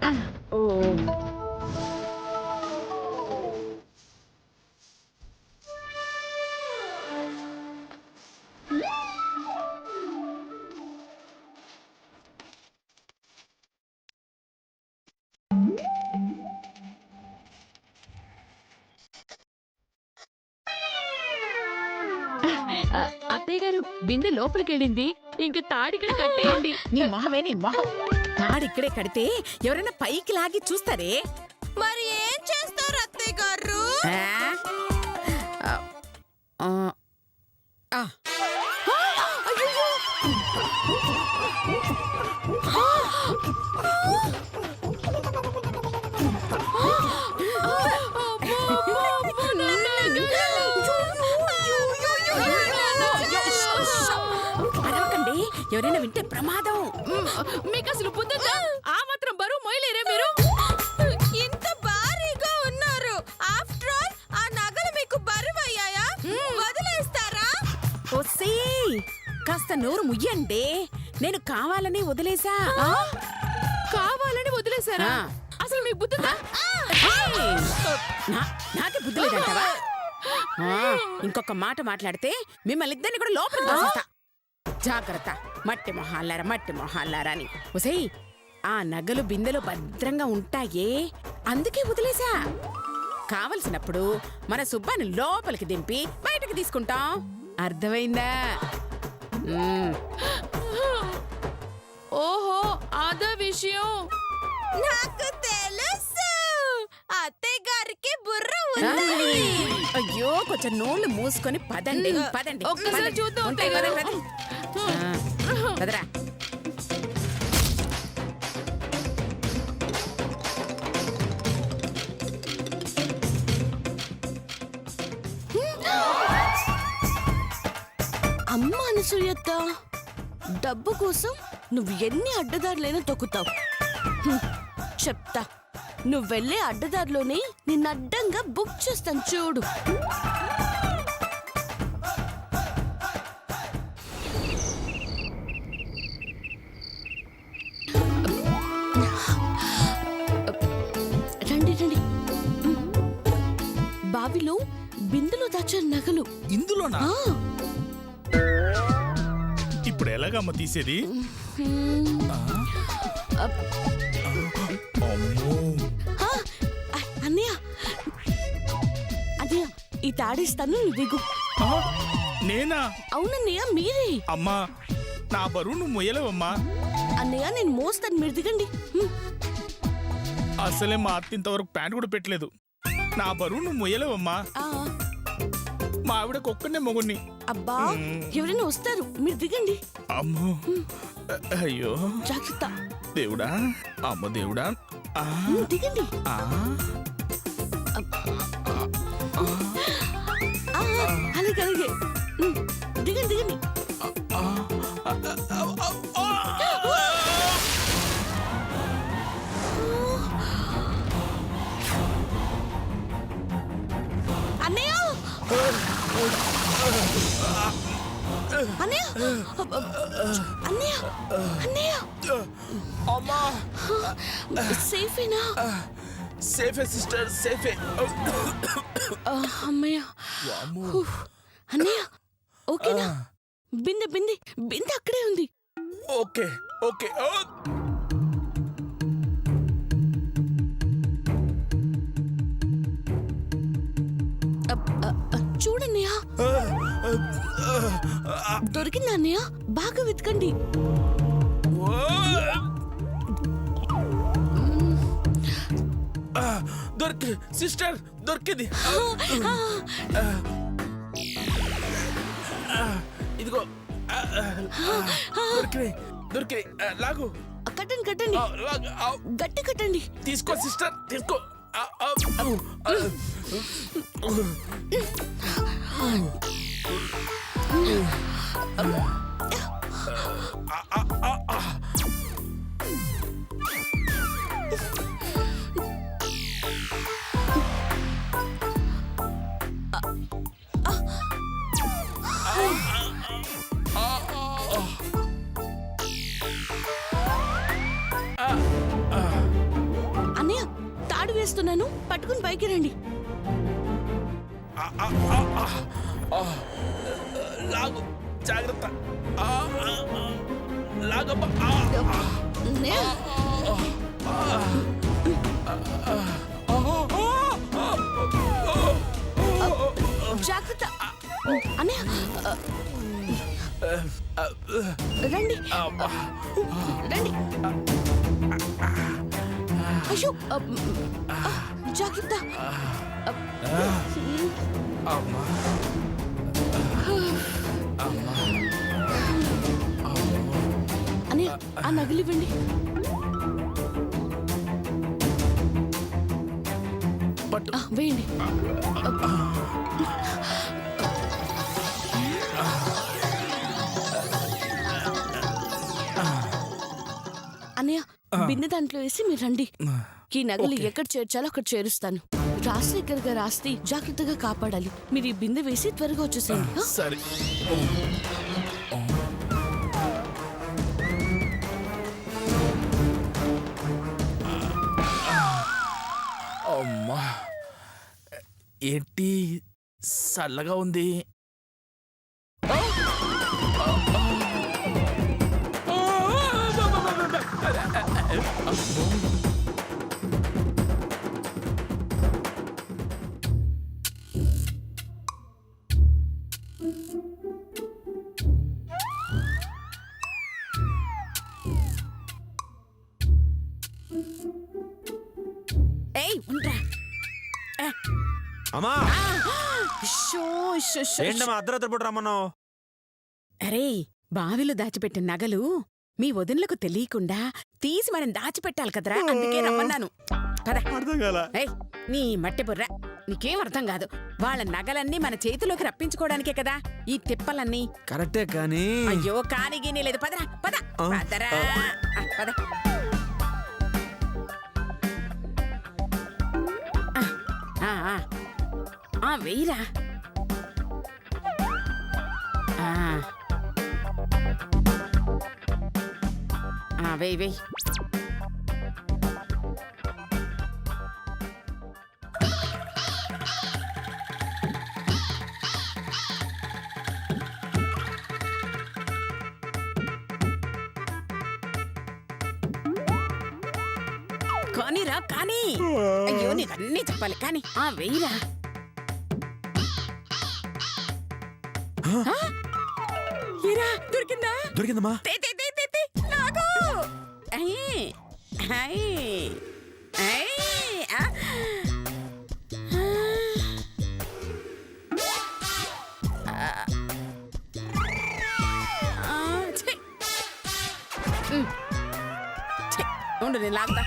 ఓ అత్తయ్య గారు బిందె లోపలికెళ్ళింది. ఇంక తాడిక్కడ కట్టేయండి. నీ మొహం తాడిక్కడే కడితే ఎవరైనా పైకి లాగి చూస్తారే. మరి ఏం చేస్తారు అత్తయ్య గారు? అరవకండి, ఎవరైనా వింటే ప్రమాదం. మీకు అసలు బుద్ధుందా? ఆ మాత్రం బరువు మోయలేరే మీరు? ఇంత భారీగా ఉన్నారు. ఆఫ్టర్ ఆల్ ఆ నగలు మీకు బరువయ్యాయా? వదిలేస్తారా? ఓసీ, కాస్త నోరు ముయ్యండి. నేను కావాలని వదిలేసా. కావాలని వదిలేశారా? అసలు మీకు బుద్ధుందా? నాకే బుద్ధి లేదంటావా? ఇంకొక మాట మాట్లాడితే మిమ్మల్ని ఇద్దరిని కూడా లోపలికి తోసేస్తా. జాగ్రత్త, మట్టి మొహాలారా అని. ఒసేయ్, ఆ నగలు బిందెలో భద్రంగా ఉంటాయే, అందుకే వదిలేసా. కావలసినప్పుడు మన సుబ్బాని లోపలికి దింపి బయటకు తీసుకుంటాం. అర్థమైందా? ఓహో, అదే విషయం. నాకు తెలుసు, అత్తయ్య గారికి బుర్ర ఉంది. అయ్యో, కొంచెం నోళ్ళు మూసుకొని పదండి. ఒక్కసారి చూద్దాం. ఉంటాయి, పదండి. పదరా. అమ్మ అనసూయత్త, డబ్బు కోసం నువ్వు ఎన్ని అడ్డదారులైనా తొక్కుతావు. చెప్తా, నువ్వు వెళ్ళే అడ్డదారిలోనే నిన్ను అడ్డంగా బుక్ చేస్తాను చూడు. రండి రండి. బావిలో బిందులో దాచారు నగలు. ఇందులోనా? ఇప్పుడు ఎలాగమ్మ తీసేది? అన్నయ్య అన్నయ్య, ఈ తాడిస్తాను, నువ్వు దిగు. నేనా? అవునన్నయ్య, మీరే. అమ్మా, నా బరువు నువ్వు మొయ్యలేవమ్మా. అన్నయ్య, నేను మోస్తాను, మీరు దిగండి. అసలే మా అత్త ఇంతవరకు ప్యాంట్ కూడా పెట్టలేదు. నా బరువు నువ్వు మొయ్యలేవమ్మా. మా ఆవిడకు ఒక్కనే మొగుణ్ణి. అబ్బా, ఎవరైనా వస్తారు, మీరు దిగండి. అమ్మో, అయ్యో, జాగ్రత్త. దేవుడా, అమ్మ దేవుడా. దిగండి. అలాగే అలాగే, దిగండి దిగండి. అన్నయ్య, అన్నయ్య, అన్నయ్య, అన్నయ్య, అమ్మా, సేఫేనా? సేఫే సిస్టర్, సేఫే. అమ్మయ్య. అన్నయ్య, ఓకేనా? బిందె బిందె బిందె అక్కడే ఉంది. Okay okay. చూడన్నయ్య, దొరికిందా అన్నయ్య? బాగా వెతకండి. దొరికి సిస్టర్, దొరికింది. ఇదిగో, దొరికి లాగు. కట్టండి కట్టండి, గట్టి కట్టండి. తీసుకో సిస్టర్, తీసుకో. వేస్తున్నాను, పట్టుకుని పైకి రండి. లాగు, జాగ్రత్త. లాగమ్మా. నే- జాగ్రత్త అన్నయ్య. రండి రండి. అయ్యో జాగ్రత్త. అమ్మా. అన్నయ్య ఆ నగలివ్వండి. పట్టు. వేయండి. అన్నయ్య బిన్నె దాంట్లో వేసి మీరు రండి. ఈ నగలు ఎక్కడ చేర్చాలో అక్కడ చేరుస్తాను. రాజశేఖర్ గారు ఆస్తి జాగ్రత్తగా కాపాడాలి. మీరు ఈ బిందె వేసి త్వరగా వచ్చేసేయండి. ఆ? సరే. అమ్మా, ఏంటి చల్లగా ఉంది. ఏయ్ ఉండ్రా. అమ్మా షో, షో, షో, ఏంటమ్మా అర్ధరాత్రి పూట రమ్మన్నావు? అరే బావిలో దాచిపెట్టిన నగలు మీ వదినలకు తెలియకుండా తీసి మనం దాచిపెట్టాలి కదరా, అందుకే రమ్మన్నాను. పద. అర్థం కాల. ఏయ్ నీ మట్టి బుర్ర, నీకేం అర్థం కాదు. వాళ్ళ నగలన్నీ మన చేతిలోకి రప్పించుకోవడానికే కదా ఈ తిప్పలన్నీ. కరెక్టే కానీ అయ్యో కాని గీనీ లేదు. పదరా పద. పదరా. పద. వెయ్యరా. వెయ్యి వెయ్యి. కానీరా కానీ. అయ్యో నీకు అన్నీ చెప్పాలి కానీ. వెయ్యరా. ఏరా దొరికిందా? దొరికిందమ్మా. తే, తే, తే, తే, తే. నాకు. అయ్, అయ్, అయ్, ఆ. ఛీ. ఛీ, ఉండు నేను లాగుతా.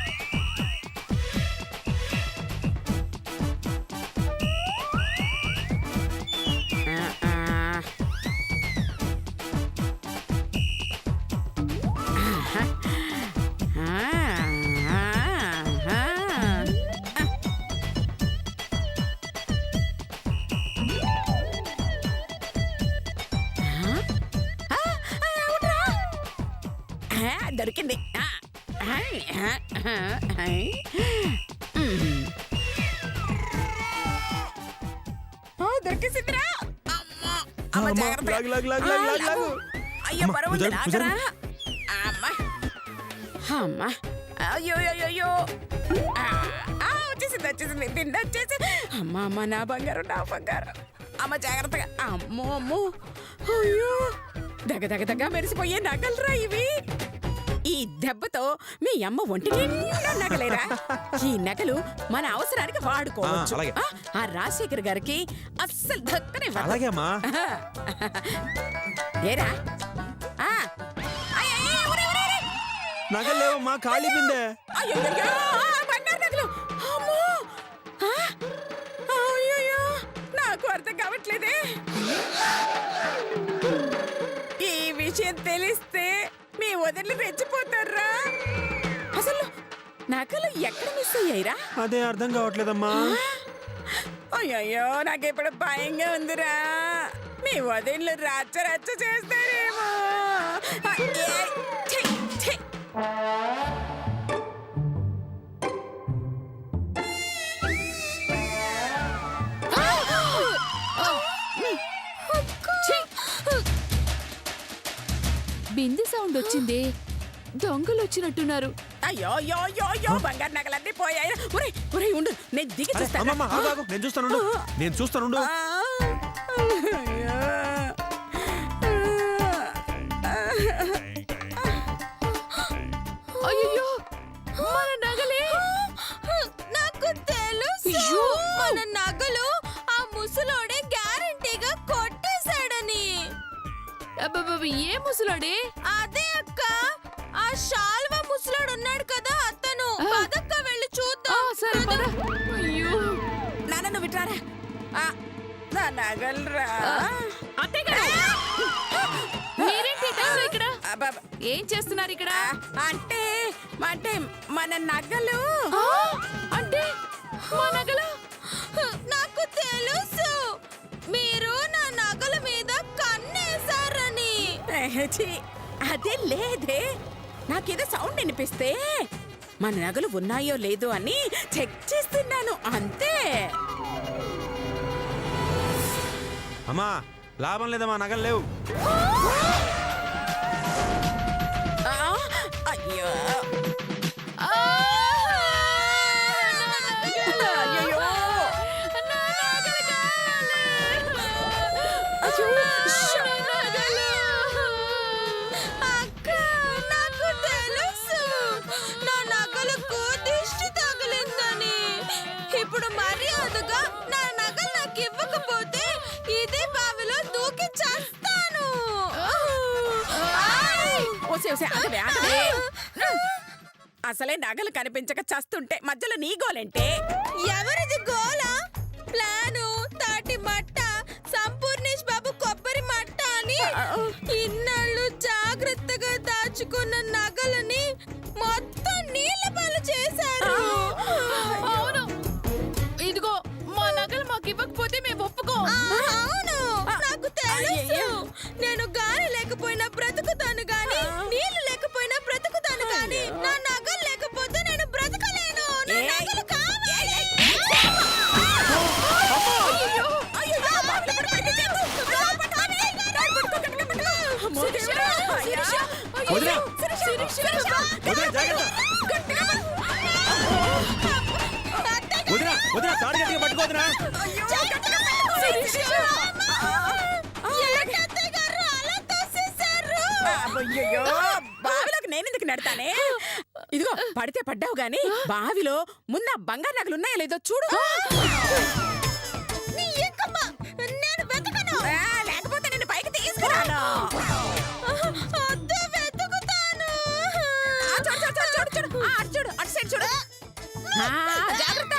దొరికింది. దొరికేసిందిరా. అమ్మ జాగ్రత్త. లాగు, లాగు, లాగు, లాగు, లాగు, లాగు. అయ్యో అమ్మ, బరువు కుదరదు, లాగరా. అమ్మా అమ్మా. అయ్యో అయ్యో. వచ్చేసింది వచ్చేసింది తిండి వచ్చేసింది. అమ్మ అమ్మ నా బంగారు నా బంగారు. అమ్మ జాగ్రత్తగా. అమ్మో అమ్మో. అయ్యో దగ్గ దగ్గ దగ్గ మెరిసిపోయే నగలరా ఇవి. ఈ దెబ్బతో మీ అమ్మ ఒంటి నిండా నగలేరా. ఈ నగలు మన అవసరానికి వాడుకోవచ్చు. అలాగే. ఆ రాజశేఖర్ గారికి అస్సలు దక్కనే అలాగే అమ్మా. ఏరా. నగలు లేవమ్మా, ఖాళీ బిందె. అయ్యయ్యో, బంగారు నగలు. అమ్మో. అయ్యయ్యో, నాకు అర్థం కావట్లేదే. ఈ విషయం తెలిస్తే మీ వదిలి రెచ్చిపోతారా. అసలు నగలు ఎక్కడ మిస్ అయ్యాయిరా? అదే అర్థం కావట్లేదమ్మా. అయ్యయ్యో, నాకిప్పుడు భయంగా ఉందిరా. మీ వదిళ్ళు రచ్చ రచ్చ చేస్తారేమో. ఛీ, ఛీ. బిందె సౌండ్ వచ్చింది. దొంగలు వచ్చినట్టున్నారు. అయ్యో యో యో యో బంగారు నగలన్నీ పోయాయి. ఒరే ఒరే ఉండు, నేను దిగి అరే, చూస్తాను. అమ్మమ్మ, ఆగు, ఆగు, నేను చూస్తానుండు. నేను చూస్తానుండు. అయ్యో మన నగలే. నాకు తెలుసు మన నగలు ఆ ముసలోడే గ్యారంటీగా కొట్టేశాడని. అబ్బబ్బబ్బ, ఏ ముసలాడే? అదే అక్క, ఆ శాల్వా ముసలోడు ఉన్నాడు కదా అతను. పదక్క వెళ్ళి చూద్దాం. సరే పద. అయ్యో నాన్న నువ్వు విట్రారా. నా నగలరా. అత్తయ్య గారు, మీరేంటి ఇక్కడ? అబ్బబ్బ. ఏం చేస్తున్నారు ఇక్కడ? అంటే అంటే మన నగలు. అంటే మా నగలు? నాకు తెలుసు మీరు నా నగల మీద కన్నేశారని. ఛీ, అదే లేదే, నాకేదో సౌండ్ వినిపిస్తే మన నగలు ఉన్నాయో లేదో అని చెక్ చేస్తున్నాను అంతే. అమ్మా, లాభం లేదమ్మా, నగలు లేవు. అయ్యో అక్క, నాకు తెలుసు నా నగలకు దిష్టి తగిలిందని. ఇప్పుడు మర్యాదగా నా నగలు నాకు ఇవ్వకపోతే ఇదే బావిలో దూకి చేస్తాను. ఓసే ఓసే ఆగవే ఆగవే. అసలే నగలు కనిపించక చస్తుంటే మధ్యలో నీ గోలంటే. ఎవరిది గోలా? ప్లాను తాటి మట్ట, సంపూర్ణేష్ బాబు కొబ్బరి మట్ట అని ఇన్నాళ్ళు జాగ్రత్తగా దాచుకున్న నగలని మొత్తం నీళ్ళ పాలు చేశారు. అవును, ఇదిగో మా నగలు మాకు ఇవ్వకపోతే మేము ఒప్పుకో. అవును, నాకు తెలుసు. నేను గాలి లేకపోయినా బ్రతుకుతాను గాని, నీళ్లు లేకపోయినా బ్రతుకుతాను గాని, నా నగలు లేకపోతే నేను బ్రతకలేను. నా నగలు కావాలి. వదినా, వదినా, జాగ్రత్త. వదినా, వదినా, తాడు గట్టిగా పట్టుకోవద్దునా. అయ్యో బావిలోకి నేనెందుకు నెడతానే. ఇదిగో పడితే పడ్డావు గాని బావిలో ముందు ఆ బంగారు నగలు ఉన్నాయో లేదో చూడు. నేను వెతకను. లేకపోతే నేను పైకి తీసుకురాను. వద్దు, వెతుకుతాను. చూడు అటు సైడ్ చూడు. జాగ్రత్త.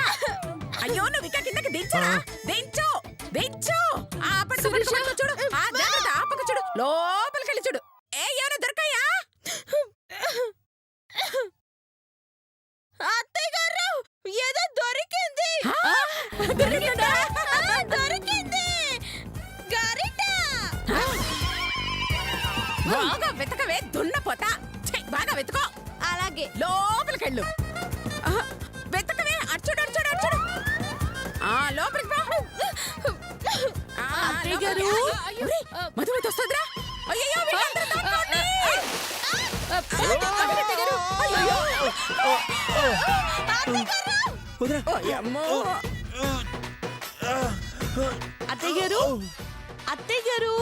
అయ్యో నువ్వు ఇక్కడ కిందకి దించరా. దించు దించు. పడుకో చూడు. జాగ్రత్త, ఆపక చూడు. లోపలికి వెళ్ళి చూడు. ఏమైనా దొరకాయా? అత్తయ్య గారు, ఏదో దొరికింది. దొరికిందా? దొరికింది. గరిట. బాగా వెతకవే దున్నపోతా. బాగా వెతుకో. అలాగే. లోపలికెళ్ళు. వెతకవే. అచ్చుడు లోపలికి పో. అత్తయ్య గారు. మధుమతి వస్తుందిరా. అయ్యో వదినా. అత్తయ్య గారు, అత్తయ్య గారు,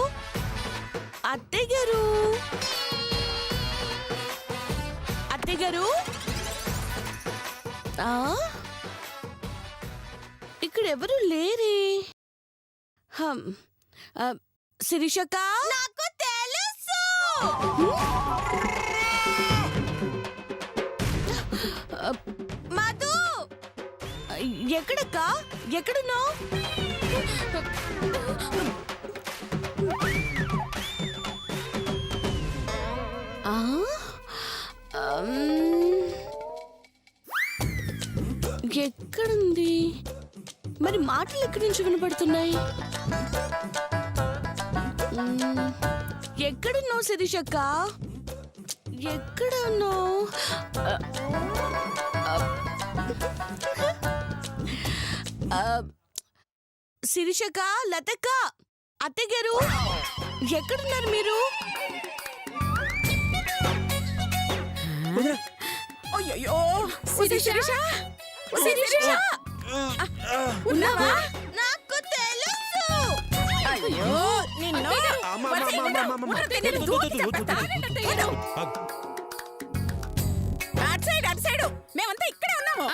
అత్తయ్య గారు, అత్తయ్య గారు. ఇక్కడ ఎవరు లేరే. శిరీషక్క, నాకు తెలుసు. మధు, ఎక్కడక్క? ఎక్కడున్నావు? ఎక్కడుంది మరి? మాటలు ఎక్కడి నుంచి వినపడుతున్నాయి? ఎక్కడున్నావు శిరీషక్క? ఎక్కడున్నావు? శిరీషక్క, లతక్క, అత్తయ్య గారు, ఎక్కడున్నారు మీరు? అయ్యో శిరీష ఉన్నావా? నాకు తెలుసు. అయ్యో నిన్ను అమ్మ, వదిలేయ్, అమ్మ, విను. అమ్మ, అమ్మ, ఊరికే నేను దూకి చంపుతా. విను. అటు సైడు మేమంతా ఇక్కడే ఉన్నాము.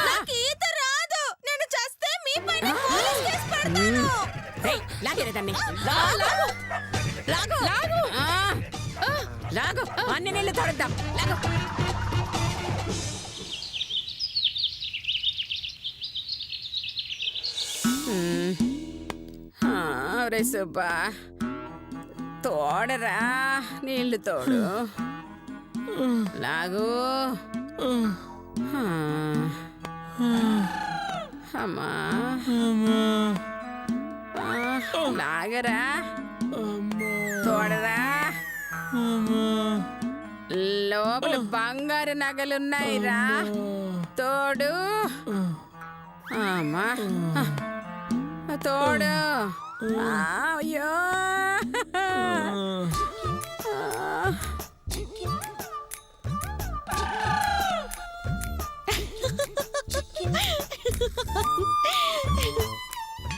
నాకు ఈత రాదు. నేను చస్తే మీ పైన పోలీస్ కేసు పెడతాను. లాగేరే దాన్ని లాగు అన్ని నీళ్ళు తొడద్దాం లాగు. రే సుబ్బా తోడరా నీళ్లు తోడు లాగు. అమ్మా లాగరా తోడరా. లోపల బంగారు నగలున్నాయిరా తోడు. అమ్మా తోడు. అయ్యో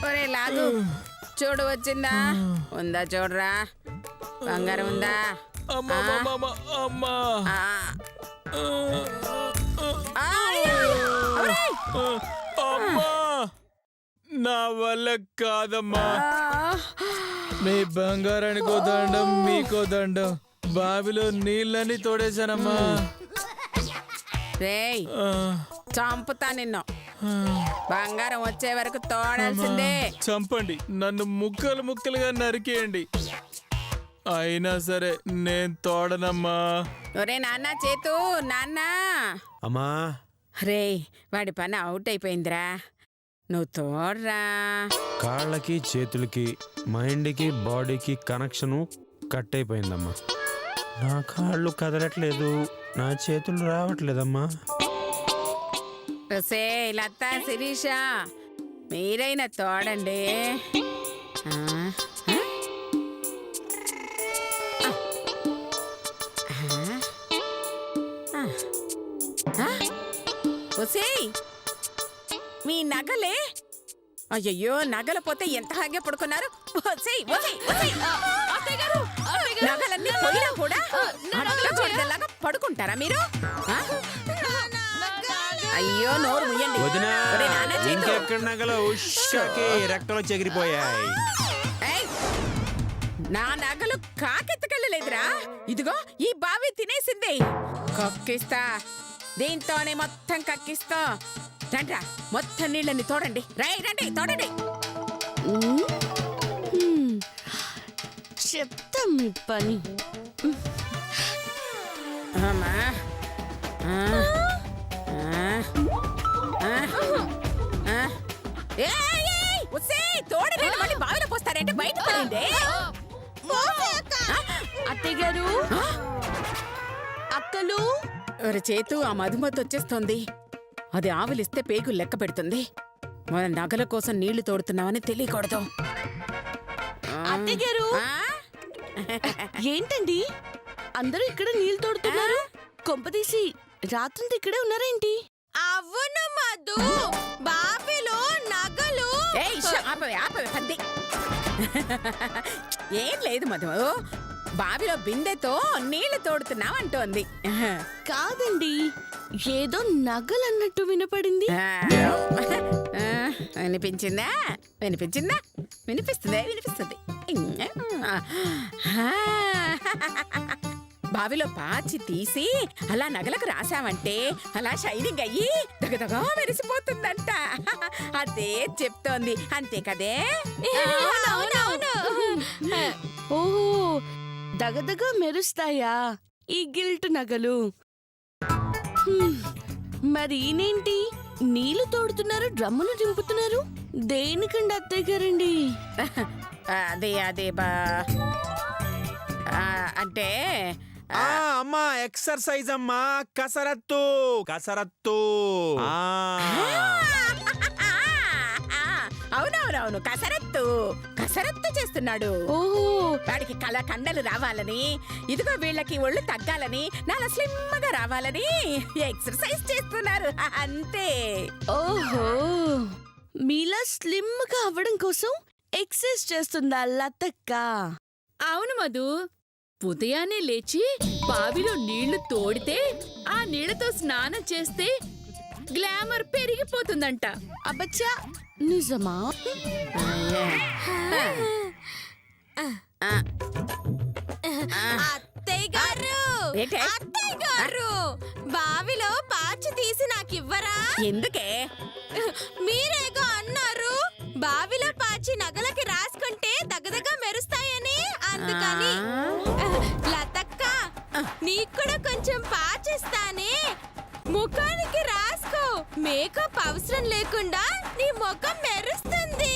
ఒరే లాగు చూడు వచ్చిందా ఉందా చూడరా బంగారం ఉందా. ఆ. అమ్మా నా వల్ల కాదమ్మా. మీ బంగారానికో దండం మీకో దండం. బావిలో నీళ్ళని తోడేశానమ్మా. రేయ్ చంపుతా నిన్ను. బంగారం వచ్చే వరకు తోడాల్సిందే. చంపండి, నన్ను ముక్కలు ముక్కలుగా నరికేయండి, అయినా సరే నేను తోడనమ్మా. ఒరే నాన్న చేతు నాన్న. అమ్మా రేయ్ వాడి పని అవుట్ అయిపోయిందిరా నువ్వు తోడ్రా. కాళ్ళకి చేతులకి మైండ్కి బాడీకి కనెక్షను కట్ అయిపోయిందమ్మా. నా కాళ్ళు కదలట్లేదు, నా చేతులు రావట్లేదమ్మా. సే లత శిరీష మీరైనా తోడండి. ఒసేయ్ మీ నగలే. అయ్యయ్యో నగలు పోతే ఎంత హాయిగా పడుకున్నారు. నగలన్నీ పోయినా కూడా అట్లా చూడలాగా పడుకుంటారా మీరు? అయ్యో నోరు ముయ్యండి. వదినా ఒరే నాన్న చేతు. ఇంకెక్కడ నగలు ఉష్షకి రెక్కలో చెగిరిపోయాయి. ఏయ్, నా నగలు కాకెత్తకెళ్ళలేదురా. ఇదిగో ఈ బావి తినేసింది. కక్కిస్తా దీంతోనే మొత్తం కక్కిస్తా. రండ్రా మొత్తం నీళ్ళని తోడండి. రండి తోడండి. చెప్తాం మీ పని. అమ్మా తోడండి మళ్ళీ బావిలో పోస్తారంటే బయట పడింది. అత్తయ్య గారు అక్కలు ఒక చేతు ఆ మధుమతి వచ్చేస్తోంది. అది ఆవులిస్తే పేగులు లెక్క పెడుతుంది. మన నగల కోసం నీళ్లు తోడుతున్నామని తెలియకూడదు. అత్తయ్య గారు ఆ? ఏంటండి అందరూ ఇక్కడ నీళ్ళు తోడుతున్నారు? కొంపదీసి రాత్రంతా ఇక్కడే ఉన్నారేంటి? అవును మధు, బావిలో నగలు. ఏయ్, ఆపవే పంది. ఏం లేదు మధు, బావిలో బిందెతో నీళ్లు తోడుతున్నాం అంటోంది. కాదండి, ఏదో నగలన్నట్టు వినపడింది. వినిపించిందా? వినిపిస్తుంది. బావిలో పాచి తీసి అలా నగలకు రాసావంటే అలా షైనింగ్ అయ్యి దగదగా మెరిసిపోతుందంట. అదే చెప్తోంది, అంతే కదే? ఓహో, దగదగా మెరుస్తాయా ఈ గిల్ట్ నగలు? మరి ఈయనేంటి నీళ్లు తోడుతున్నారు, డ్రమ్ములు దింపుతున్నారు? దేనికండి అత్తయ్య గారండి? అదే అంటే అమ్మా ఎక్సర్సైజ్ అమ్మా, కసరత్తు. అవునవునవును కసరత్తు చేస్తున్నా. చేస్తున్నాడు ఓహో వాడికి కళ కండలు రావాలని ఇదిగో వీళ్ళకి ఒళ్ళు తగ్గాలని నాలా స్లిమ్గా రావాలని ఎక్సర్సైజ్ చేస్తున్నారు అంతే. ఓహో మీలా స్లిమ్ గా అవ్వడం కోసం ఎక్సర్సైజ్ చేస్తుందా లతక్క? అవును మధు, ఉదయాన్నే లేచి బావిలో నీళ్లు తోడితే ఆ నీళ్లతో స్నానం చేస్తే గ్లామర్ పెరిగిపోతుందంట. అబ్బచ్చా నిజమా? అత్తయ్య గారు ఏంటే? అత్తయ్య గారు బావిలో పాచి తీసి నాకివ్వరా? ఎందుకే? మీరేగో అన్నారు బావిలో పాచి నగలకి రాసుకుంటే దగదగ మెరుస్తాయని, అందుకని. లతక్క నీకు కూడా కొంచెం పాచిస్తానే, ముఖానికి రాసుకో. మేకప్ అవసరం లేకుండా నీ ముఖం మెరుస్తుంది.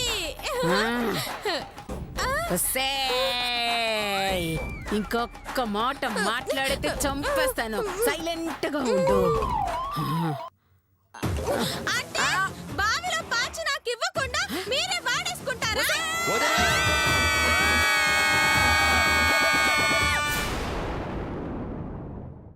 ఒసేయ్, ఇంకొక్క మాట మాట్లాడితే చంపేస్తాను. సైలెంట్ గా ఉండు. అన్నయ్య